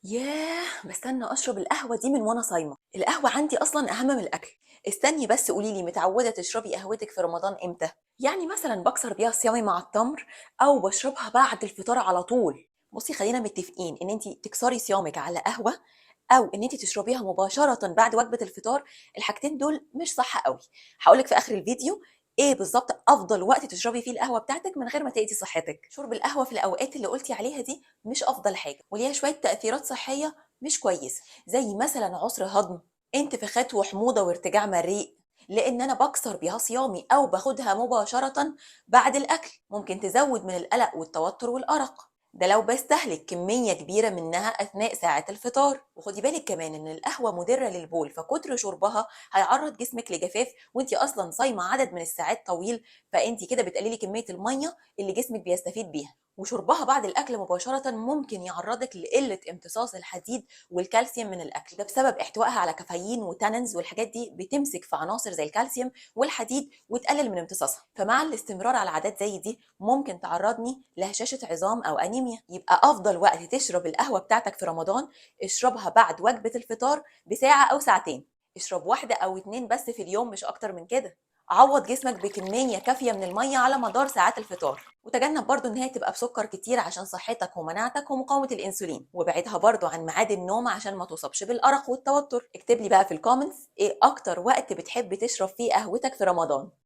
ياه، بستنى اشرب القهوه دي من وانا صايمه. القهوه عندي اصلا اهم من الاكل. استني بس، قولي لي متعوده تشربي قهوتك في رمضان امتى؟ يعني مثلا بكسر بيها صيامي مع التمر، او بشربها بعد الفطار على طول؟ بصي، خلينا متفقين ان انت تكسري صيامك على قهوه، او ان انت تشربيها مباشره بعد وجبه الفطار. الحاجتين دول مش صح قوي. هقولك في اخر الفيديو ايه بالظبط افضل وقت تشربي فيه القهوه بتاعتك من غير ما تاذي صحتك. شرب القهوه في الاوقات اللي قلتي عليها دي مش افضل حاجه، وليها شويه تاثيرات صحيه مش كويسه، زي مثلا عسر هضم، انتفاخات وحموضه وارتجاع مريء. لان انا بكسر بيها صيامي او باخدها مباشره بعد الاكل، ممكن تزود من القلق والتوتر والارق. ده لو بستهلك كمية كبيرة منها أثناء ساعة الفطار. وخدي بالك كمان إن القهوة مضرة للبول، فكتر شربها هيعرض جسمك لجفاف، وانتي أصلا صايمة عدد من الساعات طويل، فانتي كده بتقللي كمية المية اللي جسمك بيستفيد بيها. وشربها بعد الأكل مباشرة ممكن يعرضك لقلة امتصاص الحديد والكالسيوم من الأكل، ده بسبب احتوائها على كافيين وتاننز، والحاجات دي بتمسك في عناصر زي الكالسيوم والحديد وتقلل من امتصاصها. فمع الاستمرار على عادات زي دي ممكن تعرضني لهشاشة عظام أو أنيميا. يبقى أفضل وقت تشرب القهوة بتاعتك في رمضان، اشربها بعد وجبة الفطار بساعة أو ساعتين. اشرب واحدة أو اتنين بس في اليوم، مش أكتر من كده. عوض جسمك بكمية كافية من المية على مدار ساعات الفطار، وتجنب برضو ان هي تبقى بسكر كتير عشان صحتك ومناعتك ومقاومة الانسولين. وابعدها برضو عن ميعاد النوم عشان ما تصابش بالارق والتوتر. اكتب لي بقى في الكومنتس ايه اكتر وقت بتحب تشرب فيه قهوتك في رمضان.